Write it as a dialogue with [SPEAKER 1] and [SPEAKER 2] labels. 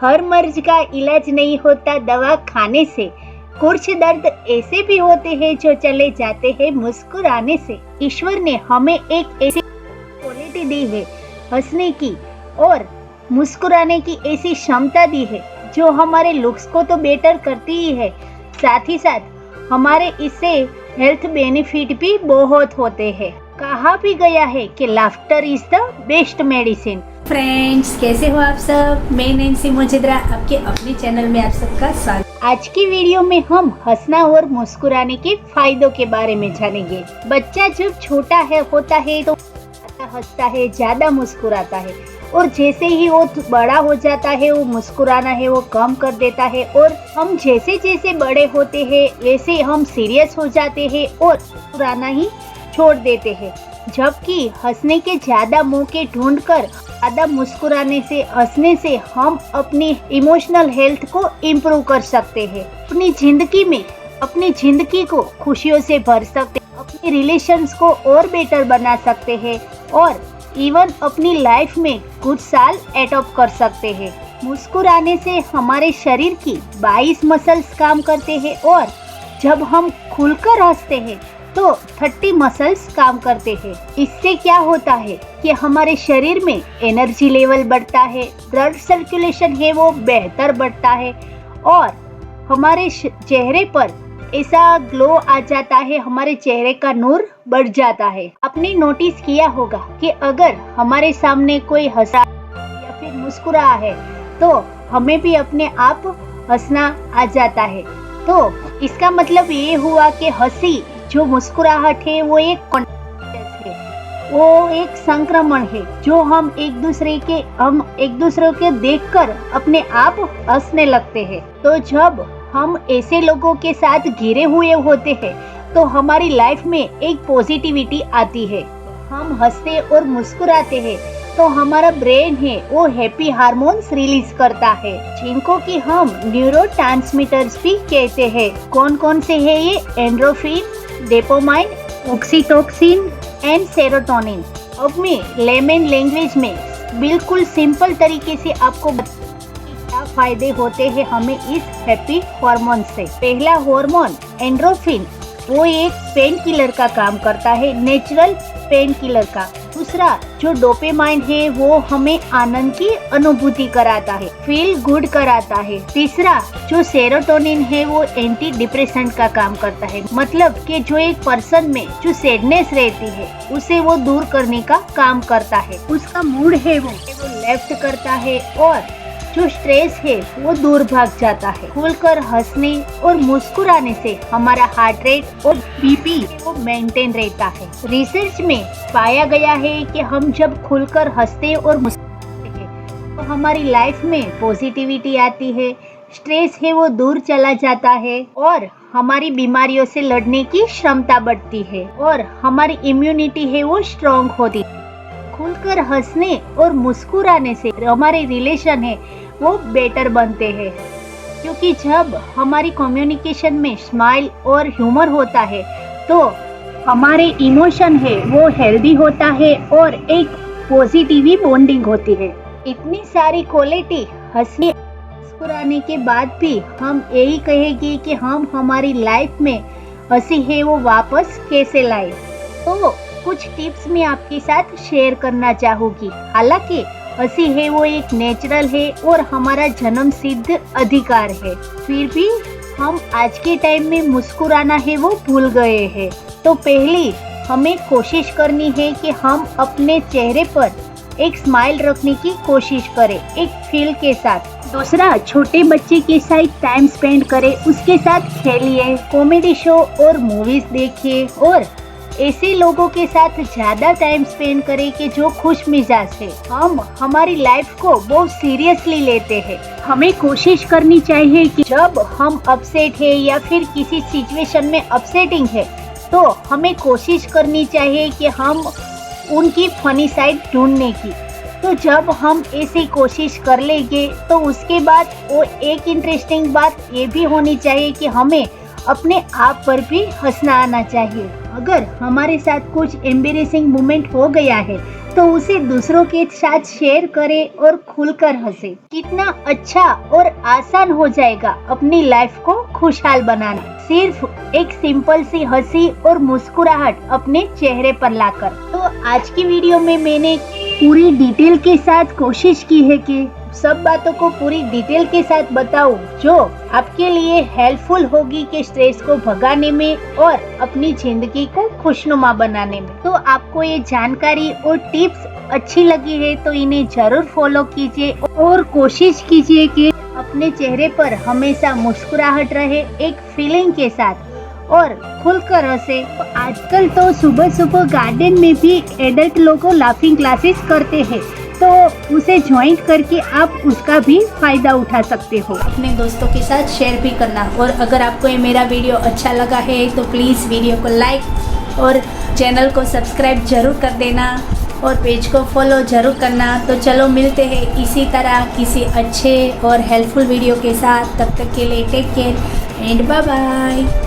[SPEAKER 1] हर मर्ज का इलाज नहीं होता दवा खाने से। कुछ दर्द ऐसे भी होते हैं जो चले जाते हैं मुस्कुराने से। ईश्वर ने हमें एक ऐसी क्वालिटी दी है, हंसने की और मुस्कुराने की ऐसी क्षमता दी है जो हमारे लुक्स को तो बेटर करती ही है, साथ ही साथ हमारे इससे हेल्थ बेनिफिट भी बहुत होते हैं। कहा भी गया है कि laughter is the best medicine.
[SPEAKER 2] Friends, कैसे हो आप सब? मैं नैन्सी मोजेद्रा आपके अपने चैनल में आप सबका स्वागत।
[SPEAKER 1] आज की वीडियो में हम हंसना और मुस्कुराने के फायदों के बारे में जानेंगे। बच्चा जब छोटा होता है तो हंसता है, ज्यादा मुस्कुराता है, और जैसे ही वो बड़ा हो जाता है वो मुस्कुराना है वो कम कर देता है। और हम जैसे जैसे बड़े होते हैं वैसे हम सीरियस हो जाते हैं और मुस्कुराना ही छोड़ देते हैं। जबकि हंसने के ज्यादा मौके ढूंढकर ज्यादा मुस्कुराने से, हंसने से हम अपनी इमोशनल हेल्थ को इम्प्रूव कर सकते हैं, अपनी जिंदगी को खुशियों से भर सकते हैं, अपने रिलेशंस को और बेटर बना सकते हैं और इवन अपनी लाइफ में कुछ साल एडॉप्ट कर सकते हैं। मुस्कुराने से हमारे शरीर की 22 मसल्स काम करते हैं और जब हम खुलकर हंसते हैं तो 30 मसल्स काम करते हैं। इससे क्या होता है कि हमारे शरीर में एनर्जी लेवल बढ़ता है, ब्लड सर्कुलेशन है वो बेहतर बढ़ता है और हमारे चेहरे पर ऐसा ग्लो आ जाता है, हमारे चेहरे का नूर बढ़ जाता है। आपने नोटिस किया होगा कि अगर हमारे सामने कोई हंसा या फिर मुस्कुरा है तो हमें भी अपने आप हंसना आ जाता है। तो इसका मतलब ये हुआ कि हंसी जो मुस्कुराहट है वो एक कॉन्टेजियस है, वो एक संक्रमण है जो हम एक दूसरे के देखकर अपने आप हंसने लगते हैं। तो जब हम ऐसे लोगों के साथ घिरे हुए होते हैं तो हमारी लाइफ में एक पॉजिटिविटी आती है। हम हंसते और मुस्कुराते हैं तो हमारा ब्रेन है वो हैप्पी हार्मोन्स रिलीज करता है, जिनको कि हम न्यूरोट्रांसमीटर्स भी कहते हैं। कौन कौन से है ये? Endorphin, dopamine, oxytocin and serotonin. अब मैं लेमन लैंग्वेज में बिल्कुल सिंपल तरीके से आपको क्या फायदे होते हैं हमें इस हैप्पी हार्मोन से। पहला हार्मोन एंडोर्फिन, वो एक पेन किलर का काम करता है, नेचुरल पेन किलर का। दूसरा जो डोपामाइन है वो हमें आनंद की अनुभूति कराता है, फील गुड कराता है। तीसरा जो सेरोटोनिन है वो एंटी डिप्रेशन का काम करता है, मतलब कि जो एक पर्सन में जो सैडनेस रहती है उसे वो दूर करने का काम करता है। उसका मूड है वो लेफ्ट करता है और जो स्ट्रेस है वो दूर भाग जाता है। खुलकर हंसने और मुस्कुराने से हमारा हार्ट रेट और बीपी वो मेंटेन रहता है। रिसर्च में पाया गया है कि हम जब खुलकर हंसते और मुस्कुराते हैं तो हमारी लाइफ में पॉजिटिविटी आती है, स्ट्रेस है वो दूर चला जाता है और हमारी बीमारियों से लड़ने की क्षमता बढ़ती है और हमारी इम्यूनिटी है वो स्ट्रॉन्ग होती है। खुलकर हंसने और मुस्कुराने से हमारे रिलेशन है वो बेटर बनते हैं, क्योंकि जब हमारी कम्युनिकेशन में स्माइल और ह्यूमर होता है तो हमारे इमोशन है वो हेल्दी होता है और एक पॉजिटिव बॉन्डिंग होती है। इतनी सारी क्वालिटी हंसने मुस्कुराने के बाद भी हम यही कहेंगे कि हम हमारी लाइफ में हंसी है वो वापस कैसे लाए। तो कुछ टिप्स मैं आपके साथ शेयर करना चाहूँगी। हालांकि हंसी है वो एक नेचुरल है और हमारा जन्म सिद्ध अधिकार है, फिर भी हम आज के टाइम में मुस्कुराना है वो भूल गए हैं। तो पहले हमें कोशिश करनी है कि हम अपने चेहरे पर एक स्माइल रखने की कोशिश करें, एक फील के साथ। दूसरा, छोटे बच्चे के साथ टाइम स्पेंड करें, उसके साथ खेलिए, कॉमेडी शो और मूवीज देखिए और ऐसे लोगों के साथ ज्यादा टाइम स्पेंड करें कि जो खुश मिजाज है। हम हमारी लाइफ को बहुत सीरियसली लेते हैं। हमें कोशिश करनी चाहिए कि जब हम अपसेट है या फिर किसी सिचुएशन में अपसेटिंग है तो हमें कोशिश करनी चाहिए कि हम उनकी फनी साइड ढूंढने की। तो जब हम ऐसी कोशिश कर लेंगे तो उसके बाद वो एक इंटरेस्टिंग बात ये भी होनी चाहिए कि हमें अपने आप पर भी हंसना आना चाहिए। अगर हमारे साथ कुछ एम्बेरेसिंग मोमेंट हो गया है तो उसे दूसरों के साथ शेयर करे और खुलकर हंसे। कितना अच्छा और आसान हो जाएगा अपनी लाइफ को खुशहाल बनाना, सिर्फ एक सिंपल सी हंसी और मुस्कुराहट अपने चेहरे पर लाकर। तो आज की वीडियो में मैंने पूरी डिटेल के साथ कोशिश की है कि सब बातों को पूरी डिटेल के साथ बताऊं जो आपके लिए हेल्पफुल होगी कि स्ट्रेस को भगाने में और अपनी जिंदगी को खुशनुमा बनाने में। तो आपको ये जानकारी और टिप्स अच्छी लगी है तो इन्हें जरूर फॉलो कीजिए और कोशिश कीजिए कि अपने चेहरे पर हमेशा मुस्कुराहट रहे, एक फीलिंग के साथ और खुलकर हंसे। आजकल तो सुबह सुबह गार्डन में भी एडल्ट लोग लाफिंग क्लासेस करते हैं, तो उसे ज्वाइन करके आप उसका भी फायदा उठा सकते हो।
[SPEAKER 2] अपने दोस्तों के साथ शेयर भी करना। और अगर आपको ये मेरा वीडियो अच्छा लगा है तो प्लीज़ वीडियो को लाइक और चैनल को सब्सक्राइब जरूर कर देना और पेज को फॉलो जरूर करना। तो चलो मिलते हैं इसी तरह किसी अच्छे और हेल्पफुल वीडियो के साथ। तब तक के लिए take care and bye bye.